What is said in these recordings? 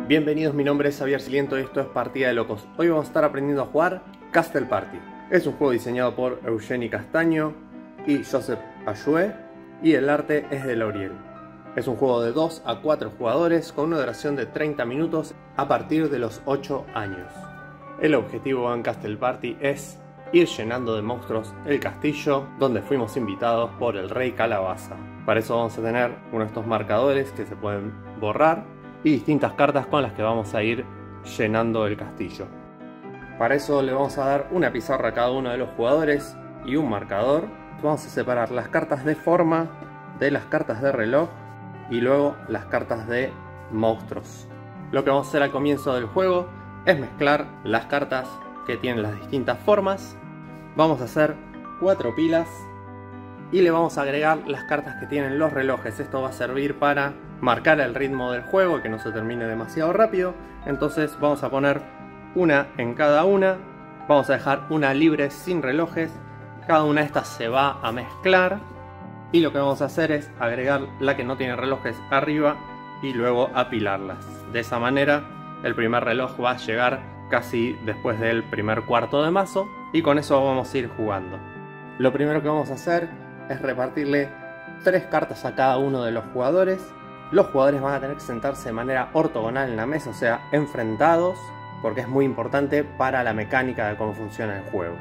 Bienvenidos, mi nombre es Xavier Siliento y esto es Partida de Locos. Hoy vamos a estar aprendiendo a jugar Castle Party. Es un juego diseñado por Eugeni Castaño y Joseph Ayoue y el arte es de Lauriel. Es un juego de 2 a 4 jugadores con una duración de 30 minutos a partir de los 8 años. El objetivo en Castle Party es ir llenando de monstruos el castillo donde fuimos invitados por el rey Calabaza. Para eso vamos a tener uno de estos marcadores que se pueden borrar y distintas cartas con las que vamos a ir llenando el castillo. Para eso le vamos a dar una pizarra a cada uno de los jugadores y un marcador. Vamos a separar las cartas de forma de las cartas de reloj y luego las cartas de monstruos. Lo que vamos a hacer al comienzo del juego es mezclar las cartas que tienen las distintas formas. Vamos a hacer 4 pilas y le vamos a agregar las cartas que tienen los relojes. Esto va a servir para marcar el ritmo del juego y que no se termine demasiado rápido. Entonces vamos a poner una en cada una. Vamos a dejar una libre sin relojes. Cada una de estas se va a mezclar. Y lo que vamos a hacer es agregar la que no tiene relojes arriba y luego apilarlas. De esa manera el primer reloj va a llegar casi después del primer cuarto de mazo. Y con eso vamos a ir jugando. Lo primero que vamos a hacer es repartirle 3 cartas a cada uno de los jugadores. Los jugadores van a tener que sentarse de manera ortogonal en la mesa, o sea, enfrentados, porque es muy importante para la mecánica de cómo funciona el juego.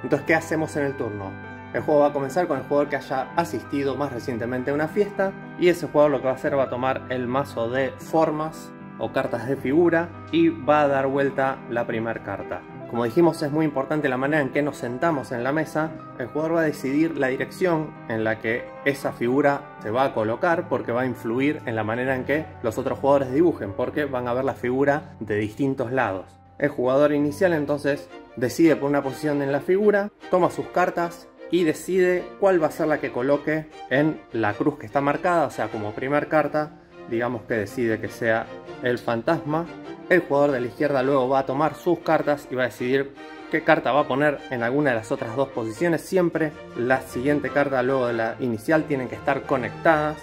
Entonces, ¿qué hacemos en el turno? El juego va a comenzar con el jugador que haya asistido más recientemente a una fiesta, y ese jugador lo que va a hacer va a tomar el mazo de formas o cartas de figura y va a dar vuelta la primera carta. Como dijimos, es muy importante la manera en que nos sentamos en la mesa. El jugador va a decidir la dirección en la que esa figura se va a colocar, porque va a influir en la manera en que los otros jugadores dibujen, porque van a ver la figura de distintos lados. El jugador inicial entonces decide por una posición en la figura, toma sus cartas y decide cuál va a ser la que coloque en la cruz que está marcada. O sea, como primera carta, digamos que decide que sea el fantasma. El jugador de la izquierda luego va a tomar sus cartas y va a decidir qué carta va a poner en alguna de las otras dos posiciones. Siempre la siguiente carta luego de la inicial tienen que estar conectadas.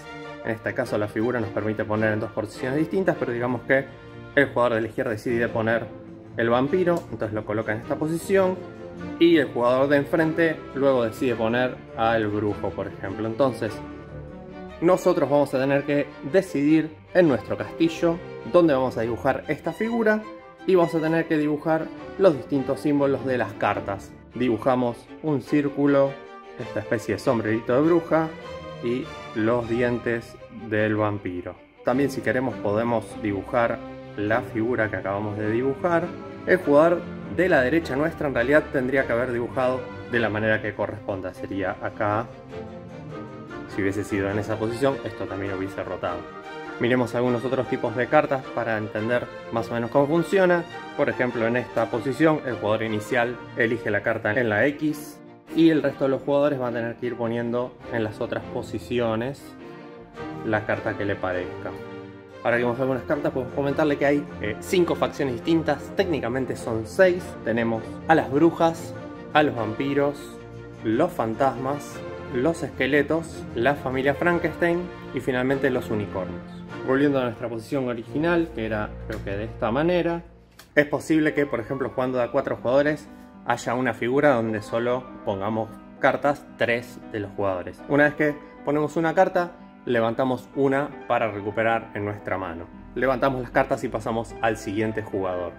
En este caso la figura nos permite poner en 2 posiciones distintas, pero digamos que el jugador de la izquierda decide poner el vampiro, entonces lo coloca en esta posición. Y el jugador de enfrente luego decide poner al brujo, por ejemplo. Entonces nosotros vamos a tener que decidir en nuestro castillo dónde vamos a dibujar esta figura y vamos a tener que dibujar los distintos símbolos de las cartas. Dibujamos un círculo, esta especie de sombrerito de bruja y los dientes del vampiro. También, si queremos, podemos dibujar la figura que acabamos de dibujar. El jugador de la derecha nuestra en realidad tendría que haber dibujado de la manera que corresponda, sería acá. Si hubiese sido en esa posición, esto también hubiese rotado. Miremos algunos otros tipos de cartas para entender más o menos cómo funciona. Por ejemplo, en esta posición el jugador inicial elige la carta en la X y el resto de los jugadores van a tener que ir poniendo en las otras posiciones la carta que le parezca. Ahora que vemos algunas cartas, podemos comentarle que hay 5 facciones distintas. Técnicamente son 6. Tenemos a las brujas, a los vampiros, los fantasmas, los esqueletos, la familia Frankenstein y finalmente los unicornios. Volviendo a nuestra posición original, que era, creo que de esta manera, es posible que, por ejemplo, jugando de a 4 jugadores haya una figura donde solo pongamos cartas 3 de los jugadores. Una vez que ponemos una carta, levantamos una para recuperar en nuestra mano. Levantamos las cartas y pasamos al siguiente jugador.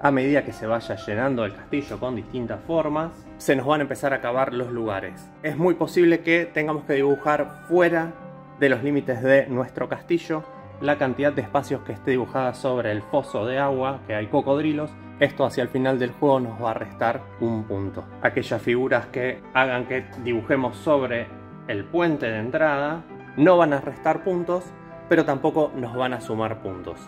A medida que se vaya llenando el castillo con distintas formas, se nos van a empezar a acabar los lugares. Es muy posible que tengamos que dibujar fuera de los límites de nuestro castillo la cantidad de espacios que esté dibujada sobre el foso de agua, que hay cocodrilos. Esto hacia el final del juego nos va a restar un punto. Aquellas figuras que hagan que dibujemos sobre el puente de entrada no van a restar puntos, pero tampoco nos van a sumar puntos.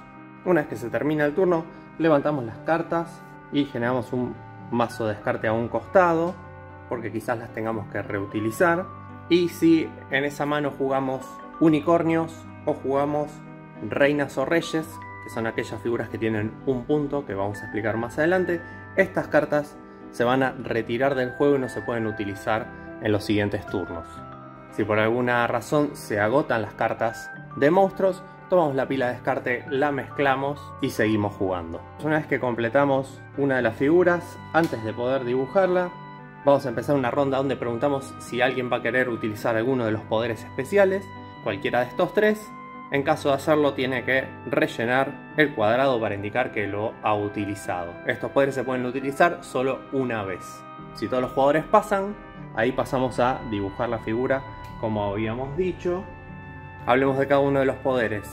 Una vez que se termina el turno, levantamos las cartas y generamos un mazo de descarte a un costado, porque quizás las tengamos que reutilizar. Y si en esa mano jugamos unicornios o jugamos reinas o reyes, que son aquellas figuras que tienen un punto, que vamos a explicar más adelante, estas cartas se van a retirar del juego y no se pueden utilizar en los siguientes turnos. Si por alguna razón se agotan las cartas de monstruos, tomamos la pila de descarte, la mezclamos y seguimos jugando. Una vez que completamos una de las figuras, antes de poder dibujarla, vamos a empezar una ronda donde preguntamos si alguien va a querer utilizar alguno de los poderes especiales, cualquiera de estos tres. En caso de hacerlo, tiene que rellenar el cuadrado para indicar que lo ha utilizado. Estos poderes se pueden utilizar solo una vez. Si todos los jugadores pasan, ahí pasamos a dibujar la figura como habíamos dicho. Hablemos de cada uno de los poderes.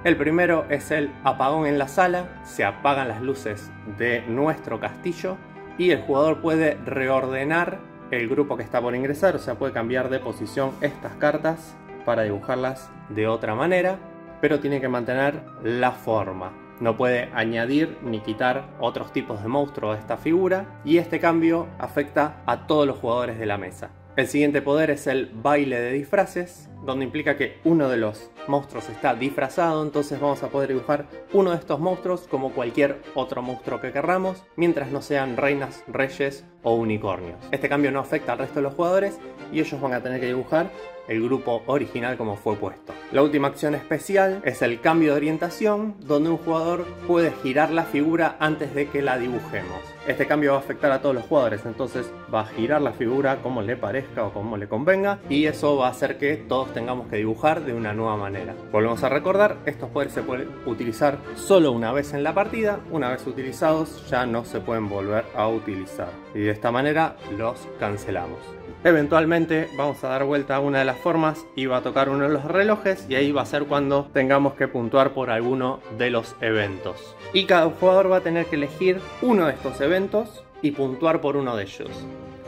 El primero es el apagón en la sala. Se apagan las luces de nuestro castillo y el jugador puede reordenar el grupo que está por ingresar, o sea, puede cambiar de posición estas cartas para dibujarlas de otra manera, pero tiene que mantener la forma. No puede añadir ni quitar otros tipos de monstruos a esta figura, y este cambio afecta a todos los jugadores de la mesa. El siguiente poder es el baile de disfraces, donde implica que uno de los monstruos está disfrazado, entonces vamos a poder dibujar uno de estos monstruos como cualquier otro monstruo que querramos, mientras no sean reinas, reyes o unicornios. Este cambio no afecta al resto de los jugadores y ellos van a tener que dibujar el grupo original como fue puesto. La última acción especial es el cambio de orientación, donde un jugador puede girar la figura antes de que la dibujemos. Este cambio va a afectar a todos los jugadores, entonces va a girar la figura como le parezca o como le convenga, y eso va a hacer que todos tengamos que dibujar de una nueva manera. Volvemos a recordar, estos poderes se pueden utilizar solo una vez en la partida. Una vez utilizados ya no se pueden volver a utilizar, y de esta manera los cancelamos. Eventualmente vamos a dar vuelta a una de las formas y va a tocar uno de los relojes, y ahí va a ser cuando tengamos que puntuar por alguno de los eventos. Y cada jugador va a tener que elegir uno de estos eventos y puntuar por uno de ellos.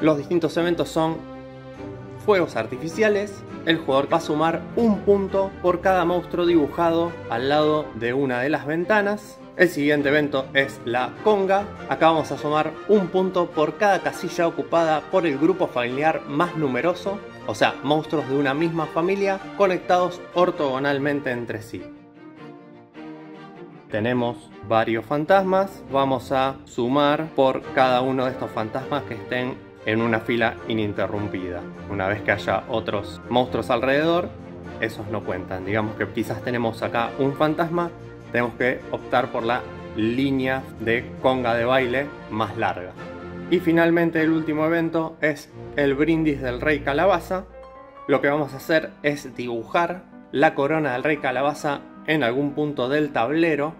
Los distintos eventos son fuegos artificiales. El jugador va a sumar un punto por cada monstruo dibujado al lado de una de las ventanas. El siguiente evento es la conga. Acá vamos a sumar un punto por cada casilla ocupada por el grupo familiar más numeroso, o sea, monstruos de una misma familia conectados ortogonalmente entre sí. Tenemos varios fantasmas. Vamos a sumar por cada uno de estos fantasmas que estén en una fila ininterrumpida. Una vez que haya otros monstruos alrededor, esos no cuentan. Digamos que quizás tenemos acá un fantasma, tenemos que optar por la línea de conga de baile más larga. Y finalmente el último evento es el brindis del Rey Calabaza. Lo que vamos a hacer es dibujar la corona del Rey Calabaza en algún punto del tablero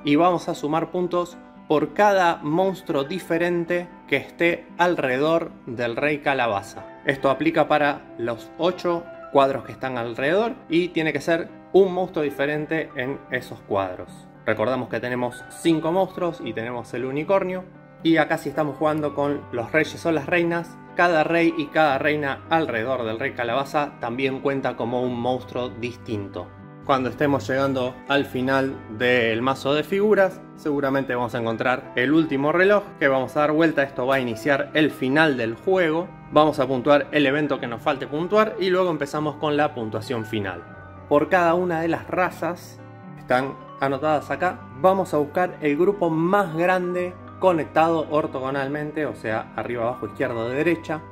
y vamos a sumar puntos por cada monstruo diferente que esté alrededor del Rey Calabaza. Esto aplica para los 8 cuadros que están alrededor y tiene que ser un monstruo diferente en esos cuadros. Recordamos que tenemos 5 monstruos y tenemos el unicornio. Y acá, si estamos jugando con los reyes o las reinas, cada rey y cada reina alrededor del Rey Calabaza también cuenta como un monstruo distinto. Cuando estemos llegando al final del mazo de figuras, seguramente vamos a encontrar el último reloj que vamos a dar vuelta. Esto va a iniciar el final del juego. Vamos a puntuar el evento que nos falte puntuar y luego empezamos con la puntuación final. Por cada una de las razas, están anotadas acá, vamos a buscar el grupo más grande conectado ortogonalmente, o sea, arriba, abajo, izquierda, derecha,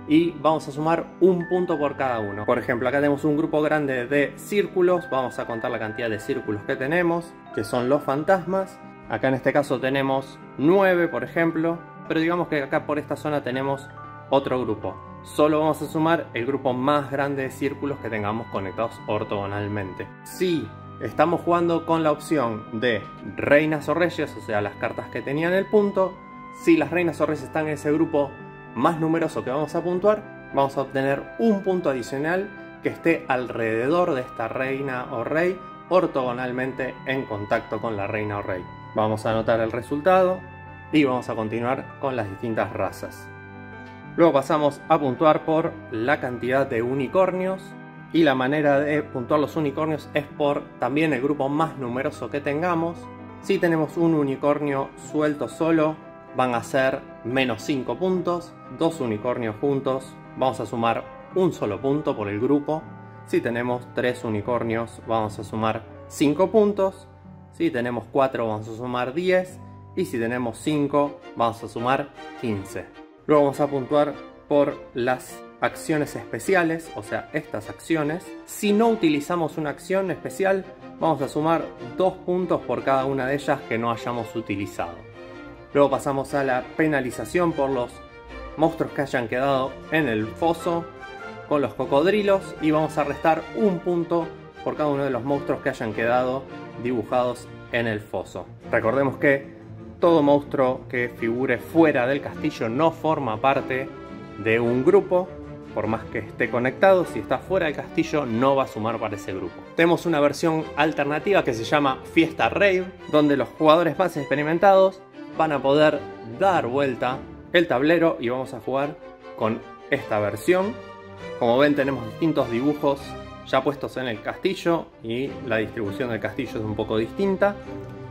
y vamos a sumar un punto por cada uno. Por ejemplo, acá tenemos un grupo grande de círculos. Vamos a contar la cantidad de círculos que tenemos, que son los fantasmas. Acá en este caso tenemos 9, por ejemplo, pero digamos que acá por esta zona tenemos otro grupo. Solo vamos a sumar el grupo más grande de círculos que tengamos conectados ortogonalmente. Si estamos jugando con la opción de reinas o reyes, o sea, las cartas que tenían el punto, si las reinas o reyes están en ese grupo más numeroso que vamos a puntuar, vamos a obtener un punto adicional que esté alrededor de esta reina o rey ortogonalmente en contacto con la reina o rey. Vamos a anotar el resultado y vamos a continuar con las distintas razas. Luego pasamos a puntuar por la cantidad de unicornios, y la manera de puntuar los unicornios es por también el grupo más numeroso que tengamos. Si tenemos un unicornio suelto solo, van a ser menos 5 puntos. 2 unicornios juntos, vamos a sumar un solo punto por el grupo. Si tenemos 3 unicornios, vamos a sumar 5 puntos. Si tenemos 4, vamos a sumar 10. Y si tenemos 5, vamos a sumar 15. Luego vamos a puntuar por las acciones especiales, o sea, estas acciones. Si no utilizamos una acción especial, vamos a sumar 2 puntos por cada una de ellas que no hayamos utilizado. Luego pasamos a la penalización por los monstruos que hayan quedado en el foso con los cocodrilos, y vamos a restar 1 punto por cada uno de los monstruos que hayan quedado dibujados en el foso. Recordemos que todo monstruo que figure fuera del castillo no forma parte de un grupo, por más que esté conectado. Si está fuera del castillo no va a sumar para ese grupo. Tenemos una versión alternativa que se llama Fiesta Rave, donde los jugadores más experimentados van a poder dar vuelta el tablero y vamos a jugar con esta versión. Como ven, tenemos distintos dibujos ya puestos en el castillo y la distribución del castillo es un poco distinta.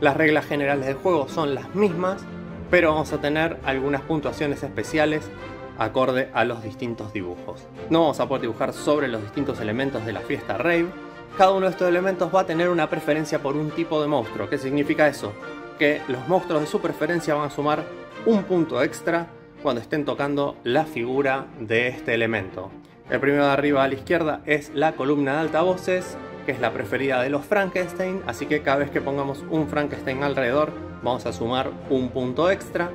Las reglas generales del juego son las mismas, pero vamos a tener algunas puntuaciones especiales acorde a los distintos dibujos. No vamos a poder dibujar sobre los distintos elementos de la fiesta rave. Cada uno de estos elementos va a tener una preferencia por un tipo de monstruo. ¿Qué significa eso? Que los monstruos de su preferencia van a sumar 1 punto extra cuando estén tocando la figura de este elemento. El primero de arriba a la izquierda es la columna de altavoces, que es la preferida de los Frankenstein, así que cada vez que pongamos un Frankenstein alrededor vamos a sumar 1 punto extra.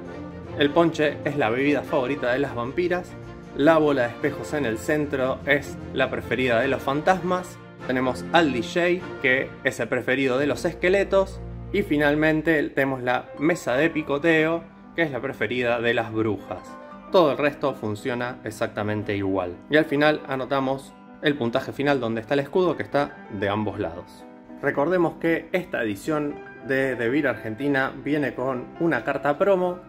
El ponche es la bebida favorita de las vampiras. La bola de espejos en el centro es la preferida de los fantasmas. Tenemos al DJ, que es el preferido de los esqueletos. Y finalmente tenemos la mesa de picoteo, que es la preferida de las brujas. Todo el resto funciona exactamente igual. Y al final anotamos el puntaje final donde está el escudo, que está de ambos lados. Recordemos que esta edición de The Beer Argentina viene con una carta promo,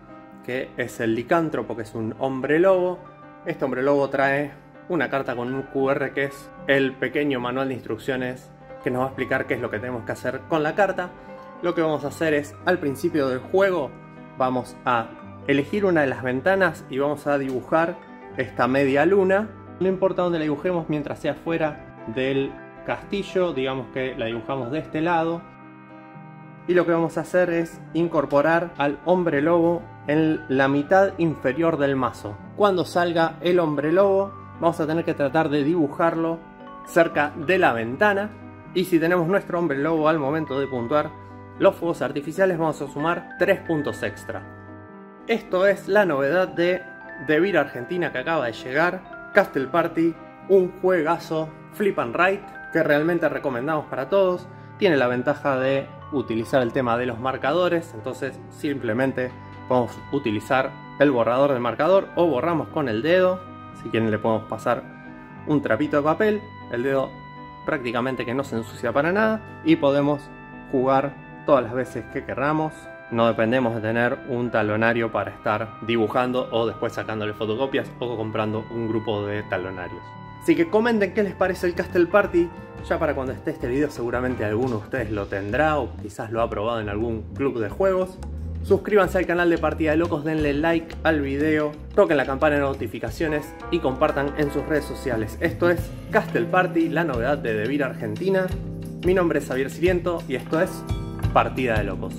que es el licántropo, que es un hombre lobo. Este hombre lobo trae una carta con un QR, que es el pequeño manual de instrucciones que nos va a explicar qué es lo que tenemos que hacer con la carta. Lo que vamos a hacer es, al principio del juego, vamos a elegir una de las ventanas y vamos a dibujar esta media luna. No importa dónde la dibujemos mientras sea fuera del castillo, digamos que la dibujamos de este lado. Y lo que vamos a hacer es incorporar al hombre lobo en la mitad inferior del mazo. Cuando salga el hombre lobo, vamos a tener que tratar de dibujarlo cerca de la ventana. Y si tenemos nuestro hombre lobo al momento de puntuar los fuegos artificiales, vamos a sumar 3 puntos extra. Esto es la novedad de The Beer Argentina que acaba de llegar. Castle Party, un juegazo flip and write que realmente recomendamos para todos. Tiene la ventaja de utilizar el tema de los marcadores, entonces simplemente podemos utilizar el borrador del marcador o borramos con el dedo. Si quieren le podemos pasar un trapito de papel, el dedo prácticamente que no se ensucia para nada, y podemos jugar todas las veces que queramos. No dependemos de tener un talonario para estar dibujando o después sacándole fotocopias o comprando un grupo de talonarios. Así que comenten qué les parece el Castle Party. Ya para cuando esté este video seguramente alguno de ustedes lo tendrá o quizás lo ha probado en algún club de juegos. Suscríbanse al canal de Partida de Locos, denle like al video, toquen la campana de notificaciones y compartan en sus redes sociales. Esto es Castle Party, la novedad de The Beer Argentina. Mi nombre es Xavier Siriento y esto es Partida de Locos.